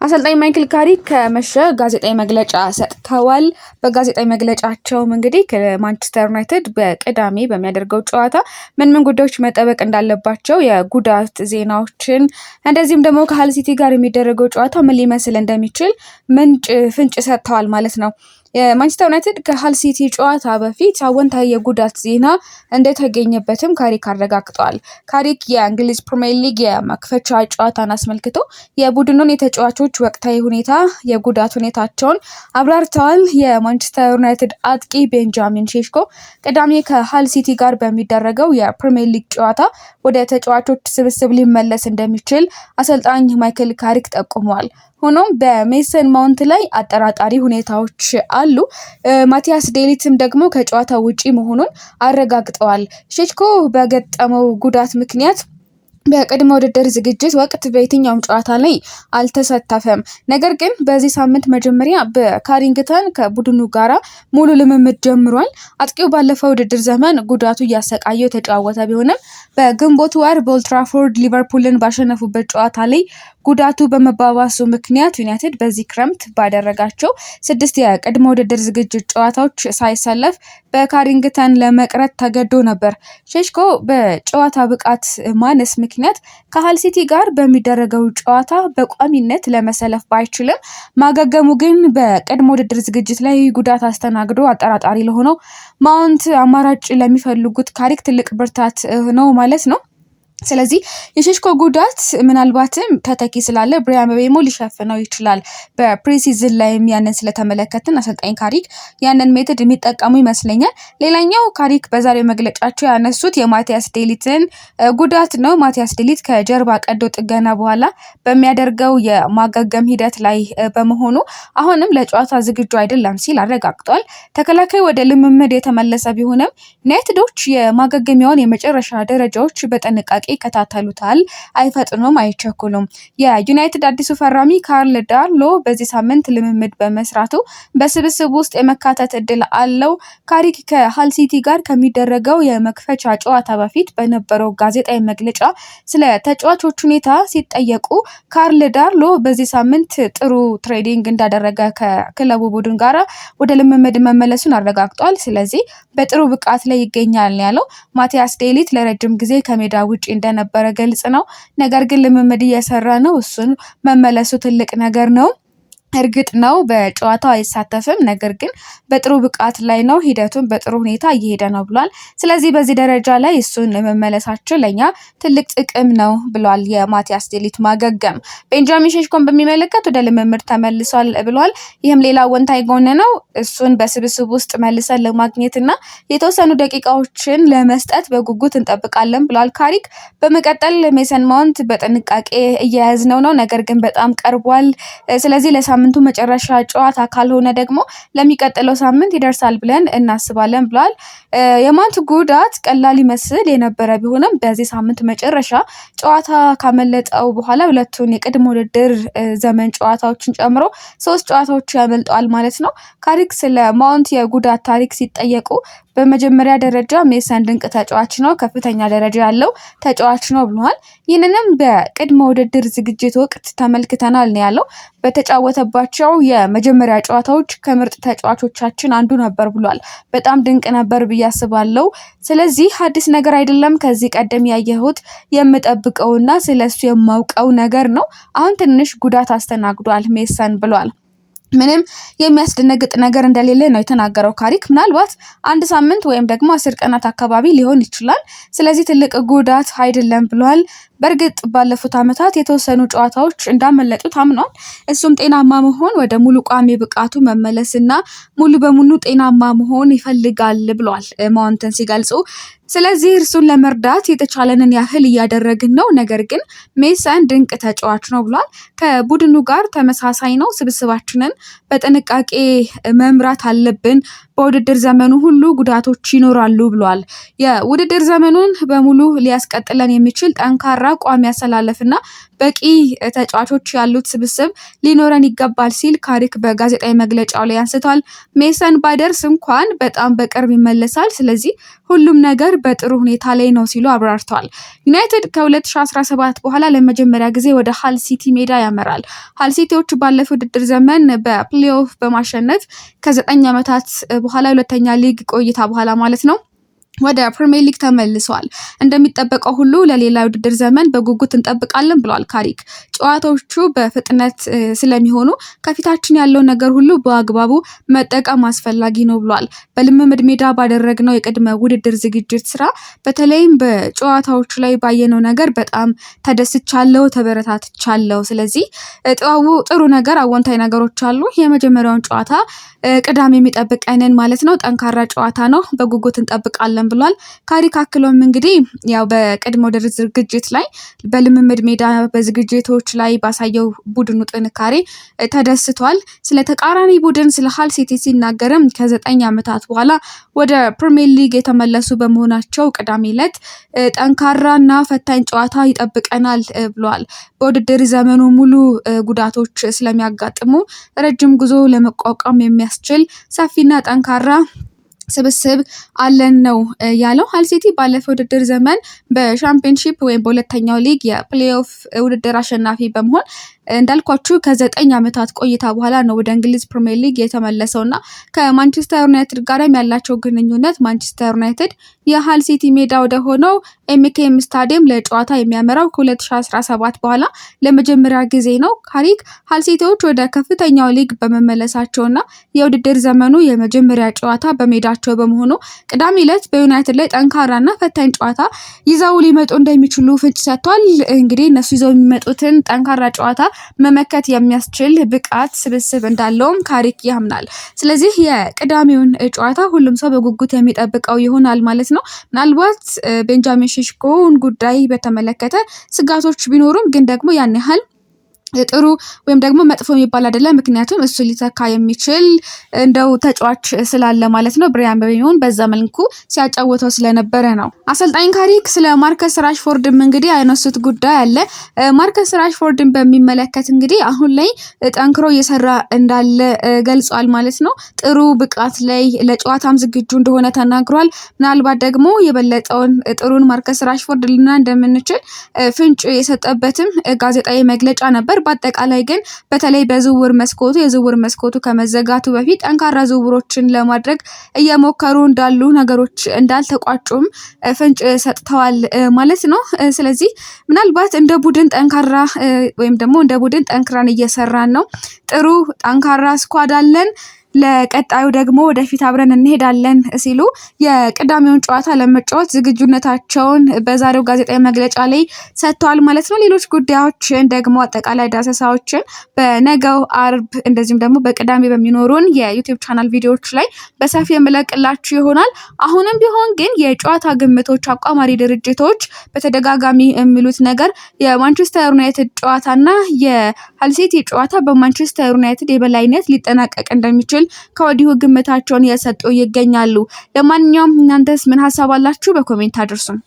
አሰልጣኝ ማይክል ካሪክ ከመሸ ጋዜጣዊ መግለጫ ሰጥተዋል። በጋዜጣዊ መግለጫቸውም እንግዲህ ከማንቸስተር ዩናይትድ በቅዳሜ በሚያደርገው ጨዋታ ምን ጉዳዮች መጠበቅ እንዳለባቸው የጉዳት ዜናዎችን እንደዚህም ደግሞ ከሃል ሲቲ ጋር የሚደረገው ጨዋታ ምን ሊመስል እንደሚችል ፍንጭ ሰጥተዋል ማለት ነው። የማንቸስተር ዩናይትድ ከሃል ሲቲ ጨዋታ በፊት አወንታዊ የጉዳት ዜና እንደተገኘበትም ካሪክ አረጋግጧል። ካሪክ የእንግሊዝ ፕሪሚየር ሊግ የመክፈቻ ጨዋታን አስመልክቶ የቡድኑን የተጫዋቾች ወቅታዊ ሁኔታ የጉዳት ሁኔታቸውን አብራርተዋል። የማንቸስተር ዩናይትድ አጥቂ ቤንጃሚን ሼሽኮ ቅዳሜ ከሃል ሲቲ ጋር በሚደረገው የፕሪሚየር ሊግ ጨዋታ ወደ ተጫዋቾች ስብስብ ሊመለስ እንደሚችል አሰልጣኝ ማይክል ካሪክ ጠቁመዋል። ሆኖም በሜሰን ማውንት ላይ አጠራጣሪ ሁኔታዎች አሉ። ማቲያስ ዴሊትም ደግሞ ከጨዋታ ውጪ መሆኑን አረጋግጠዋል። ሼሽኮ በገጠመው ጉዳት ምክንያት በቅድመ ውድድር ዝግጅት ወቅት በየትኛውም ጨዋታ ላይ አልተሳተፈም። ነገር ግን በዚህ ሳምንት መጀመሪያ በካሪንግተን ከቡድኑ ጋራ ሙሉ ልምምድ ጀምሯል። አጥቂው ባለፈው ውድድር ዘመን ጉዳቱ እያሰቃየው የተጫወተ ቢሆንም በግንቦት ወር በኦልትራፎርድ ሊቨርፑልን ባሸነፉበት ጨዋታ ላይ ጉዳቱ በመባባሱ ምክንያት ዩናይትድ በዚህ ክረምት ባደረጋቸው 6 የቅድመ ውድድር ዝግጅት ጨዋታዎች ሳይሰለፍ በካሪንግተን ለመቅረት ተገዶ ነበር። ሼሽኮ በጨዋታ ብቃት ማነስ ምክንያት ከሃል ሲቲ ጋር በሚደረገው ጨዋታ በቋሚነት ለመሰለፍ ባይችልም ማገገሙ ግን በቅድመ ውድድር ዝግጅት ላይ ጉዳት አስተናግዶ አጠራጣሪ ለሆነው ማውንት አማራጭ ለሚፈልጉት ካሪክ ትልቅ ብርታት ነው ማለት ነው። ስለዚህ የሼሽኮ ጉዳት ምናልባትም ተተኪ ስላለ ብራያን ምቤሞ ሊሸፍነው ይችላል። በፕሪሲዝን ላይ ያንን ስለተመለከትን አሰልጣኝ ካሪክ ያንን ሜተድ የሚጠቀሙ ይመስለኛል። ሌላኛው ካሪክ በዛሬው መግለጫቸው ያነሱት የማቲያስ ዴሊትን ጉዳት ነው። ማቲያስ ዴሊት ከጀርባ ቀዶ ጥገና በኋላ በሚያደርገው የማገገም ሂደት ላይ በመሆኑ አሁንም ለጨዋታ ዝግጁ አይደለም ሲል አረጋግጧል። ተከላካይ ወደ ልምምድ የተመለሰ ቢሆንም ዩናይትዶች የማገገሚያውን የመጨረሻ ደረጃዎች በጥንቃቄ ይከታተሉታል፣ አይፈጥኑም፣ አይቸኩሉም። የዩናይትድ አዲሱ ፈራሚ ካርል ዳርሎ በዚህ ሳምንት ልምምድ በመስራቱ በስብስብ ውስጥ የመካተት እድል አለው። ካሪክ ከሃል ሲቲ ጋር ከሚደረገው የመክፈቻ ጨዋታ በፊት በነበረው ጋዜጣዊ መግለጫ ስለ ተጫዋቾች ሁኔታ ሲጠየቁ ካርል ዳርሎ በዚህ ሳምንት ጥሩ ትሬኒንግ እንዳደረገ ከክለቡ ቡድን ጋራ ወደ ልምምድ መመለሱን አረጋግጧል። ስለዚህ በጥሩ ብቃት ላይ ይገኛል ያለው ማቲያስ ዴሊት ለረጅም ጊዜ ከሜዳ ውጪ እንደነበረ ገልጽ ነው። ነገር ግን ልምምድ እየሰራ ነው። እሱን መመለሱ ትልቅ ነገር ነው። እርግጥ ነው በጨዋታው አይሳተፍም፣ ነገር ግን በጥሩ ብቃት ላይ ነው፣ ሂደቱን በጥሩ ሁኔታ እየሄደ ነው ብሏል። ስለዚህ በዚህ ደረጃ ላይ እሱን መመለሳቸው ለኛ ትልቅ ጥቅም ነው ብሏል። የማቲያስ ዴሊት ማገገም ቤንጃሚን ሼሽኮን በሚመለከት ወደ ልምምድ ተመልሷል ብሏል። ይህም ሌላ ወንታይ ጎን ነው። እሱን በስብስብ ውስጥ መልሰን ለማግኘትና የተወሰኑ ደቂቃዎችን ለመስጠት በጉጉት እንጠብቃለን ብሏል ካሪክ። በመቀጠል ሜሰን ማውንት በጥንቃቄ እየያዝነው ነው፣ ነገር ግን በጣም ቀርቧል። ስለዚህ ሳምንቱ መጨረሻ ጨዋታ ካልሆነ ደግሞ ለሚቀጥለው ሳምንት ይደርሳል ብለን እናስባለን ብሏል። የማውንት ጉዳት ቀላል ይመስል የነበረ ቢሆንም በዚህ ሳምንት መጨረሻ ጨዋታ ካመለጠው በኋላ ሁለቱን የቅድመ ውድድር ዘመን ጨዋታዎችን ጨምሮ 3 ጨዋታዎች ያመልጠዋል ማለት ነው። ካሪክ ስለ ማውንት የጉዳት ታሪክ ሲጠየቁ በመጀመሪያ ደረጃ ሜሰን ድንቅ ተጫዋች ነው፣ ከፍተኛ ደረጃ ያለው ተጫዋች ነው ብሏል። ይህንንም በቅድመ ውድድር ዝግጅት ወቅት ተመልክተናል ነው ያለው። በተጫወተባቸው የመጀመሪያ ጨዋታዎች ከምርጥ ተጫዋቾቻችን አንዱ ነበር ብሏል። በጣም ድንቅ ነበር ብዬ አስባለሁ። ስለዚህ አዲስ ነገር አይደለም፣ ከዚህ ቀደም ያየሁት የምጠብቀውና ስለሱ የማውቀው ነገር ነው። አሁን ትንሽ ጉዳት አስተናግዷል ሜሰን ብሏል። ምንም የሚያስደነግጥ ነገር እንደሌለ ነው የተናገረው ካሪክ። ምናልባት 1 ሳምንት ወይም ደግሞ 10 ቀናት አካባቢ ሊሆን ይችላል። ስለዚህ ትልቅ ጉዳት አይደለም ብሏል። በእርግጥ ባለፉት ዓመታት የተወሰኑ ጨዋታዎች እንዳመለጡት አምኗል። እሱም ጤናማ መሆን፣ ወደ ሙሉ ቋሚ ብቃቱ መመለስና ሙሉ በሙሉ ጤናማ መሆን ይፈልጋል ብሏል ማውንትን ሲገልጹ። ስለዚህ እርሱን ለመርዳት የተቻለንን ያህል እያደረግን ነው፣ ነገር ግን ሜሰን ድንቅ ተጫዋች ነው ብሏል። ከቡድኑ ጋር ተመሳሳይ ነው። ስብስባችንን በጥንቃቄ መምራት አለብን። በውድድር ዘመኑ ሁሉ ጉዳቶች ይኖራሉ ብሏል። የውድድር ዘመኑን በሙሉ ሊያስቀጥለን የሚችል ጠንካራ ቋሚ አሰላለፍና በቂ ተጫዋቾች ያሉት ስብስብ ሊኖረን ይገባል ሲል ካሪክ በጋዜጣዊ መግለጫው ላይ አንስቷል። ሜሰን ባይደርስ እንኳን በጣም በቅርብ ይመለሳል፣ ስለዚህ ሁሉም ነገር በጥሩ ሁኔታ ላይ ነው ሲሉ አብራርተዋል። ዩናይትድ ከ2017 በኋላ ለመጀመሪያ ጊዜ ወደ ሃል ሲቲ ሜዳ ያመራል። ሃል ሲቲዎች ባለፈው ውድድር ዘመን በፕሌይኦፍ በማሸነፍ ከ9 ዓመታት በኋላ ሁለተኛ ሊግ ቆይታ በኋላ ማለት ነው ወደ ፕሪሚየር ሊግ ተመልሰዋል። እንደሚጠበቀው ሁሉ ለሌላ ውድድር ዘመን በጉጉት እንጠብቃለን ብለዋል ካሪክ። ጨዋታዎቹ በፍጥነት ስለሚሆኑ ከፊታችን ያለው ነገር ሁሉ በአግባቡ መጠቀም አስፈላጊ ነው ብለዋል። በልምምድ ሜዳ ባደረግነው የቅድመ ውድድር ዝግጅት ስራ በተለይም በጨዋታዎቹ ላይ ባየነው ነገር በጣም ተደስቻለሁ፣ ተበረታትቻለሁ። ስለዚህ ጥሩ ነገር አዎንታዊ ነገሮች አሉ። የመጀመሪያውን ጨዋታ ቅዳሜ የሚጠብቀንን ማለት ነው ጠንካራ ጨዋታ ነው፣ በጉጉት እንጠብቃለን ብሏል። ካሪክ አክሎም እንግዲህ ያው በቅድመ ውድድር ዝግጅት ላይ በልምምድ ሜዳ በዝግጅቶች ላይ ባሳየው ቡድኑ ጥንካሬ ተደስቷል። ስለ ተቃራኒ ቡድን ስለ ሃል ሲቲ ሲናገርም ከ9 ዓመታት በኋላ ወደ ፕሪሚየር ሊግ የተመለሱ በመሆናቸው ቅዳሜ ዕለት ጠንካራና ፈታኝ ጨዋታ ይጠብቀናል ብሏል። በውድድር ዘመኑ ሙሉ ጉዳቶች ስለሚያጋጥሙ ረጅም ጉዞ ለመቋቋም የሚያስችል ሰፊና ጠንካራ ስብስብ አለን ነው ያለው። ሃል ሲቲ ባለፈው ውድድር ዘመን በሻምፒዮንሺፕ ወይም በሁለተኛው ሊግ የፕሌይኦፍ ውድድር አሸናፊ በመሆን እንዳልኳችሁ ከ9 ዓመታት ቆይታ በኋላ ነው ወደ እንግሊዝ ፕሪሚየር ሊግ የተመለሰውና ከማንቸስተር ዩናይትድ ጋርም ያላቸው ግንኙነት ማንቸስተር ዩናይትድ የሃል ሲቲ ሜዳ ወደ ሆነው ኤምኬኤም ስታዲየም ለጨዋታ የሚያመራው ከ2017 በኋላ ለመጀመሪያ ጊዜ ነው። ካሪክ ሃል ሲቲዎች ወደ ከፍተኛው ሊግ በመመለሳቸውና የውድድር ዘመኑ የመጀመሪያ ጨዋታ በሜዳቸው በመሆኑ ቅዳሜ ዕለት በዩናይትድ ላይ ጠንካራና ፈታኝ ጨዋታ ይዘው ሊመጡ እንደሚችሉ ፍንጭ ሰጥቷል። እንግዲህ እነሱ ይዘው የሚመጡትን ጠንካራ ጨዋታ መመከት የሚያስችል ብቃት ስብስብ እንዳለውም ካሪክ ያምናል። ስለዚህ የቅዳሜውን ጨዋታ ሁሉም ሰው በጉጉት የሚጠብቀው ይሆናል ማለት ነው። ምናልባት ቤንጃሚን ሼሽኮን ጉዳይ በተመለከተ ስጋቶች ቢኖሩም ግን ደግሞ ያን ያህል ጥሩ ወይም ደግሞ መጥፎ የሚባል አይደለም። ምክንያቱም እሱ ሊተካ የሚችል እንደው ተጫዋች ስላለ ማለት ነው። ብሪያን ምቤሞን በዛ መልኩ ሲያጫወተው ስለነበረ ነው። አሰልጣኝ ካሪክ ስለ ማርከስ ራሽፎርድም እንግዲህ ያነሱት ጉዳይ አለ። ማርከስ ራሽፎርድን በሚመለከት እንግዲህ አሁን ላይ ጠንክሮ እየሰራ እንዳለ ገልጿል ማለት ነው። ጥሩ ብቃት ላይ ለጨዋታም ዝግጁ እንደሆነ ተናግሯል። ምናልባት ደግሞ የበለጠውን ጥሩን ማርከስ ራሽፎርድ ልና እንደምንችል ፍንጭ የሰጠበትም ጋዜጣዊ መግለጫ ነበር። በአጠቃላይ ግን በተለይ የዝውውር መስኮቱ ከመዘጋቱ በፊት ጠንካራ ዝውውሮችን ለማድረግ እየሞከሩ እንዳሉ ነገሮች እንዳልተቋጩም ፍንጭ ሰጥተዋል ማለት ነው። ስለዚህ ምናልባት እንደ ቡድን ጠንካራ ወይም ደግሞ እንደ ቡድን ጠንክራን እየሰራን ነው፣ ጥሩ ጠንካራ ስኳድ አለን፣ ለቀጣዩ ደግሞ ወደፊት አብረን እንሄዳለን ሲሉ የቅዳሜውን ጨዋታ ለመጫወት ዝግጁነታቸውን በዛሬው ጋዜጣዊ መግለጫ ላይ ሰጥተዋል ማለት ነው። ሌሎች ጉዳዮችን ደግሞ አጠቃላይ ዳሰሳዎችን በነገው አርብ እንደዚሁም ደግሞ በቅዳሜ በሚኖሩን የዩቲዩብ ቻናል ቪዲዮዎች ላይ በሰፊ የምለቅላችሁ ይሆናል። አሁንም ቢሆን ግን የጨዋታ ግምቶች አቋማሪ ድርጅቶች በተደጋጋሚ የሚሉት ነገር የማንቸስተር ዩናይትድ ጨዋታና የሃል ሲቲ ጨዋታ በማንቸስተር ዩናይትድ የበላይነት ሊጠናቀቅ እንደሚችል ከወዲሁ ግምታቸውን እየሰጡ ይገኛሉ። ለማንኛውም እናንተስ ምን ሀሳብ አላችሁ? በኮሜንት አድርሱን።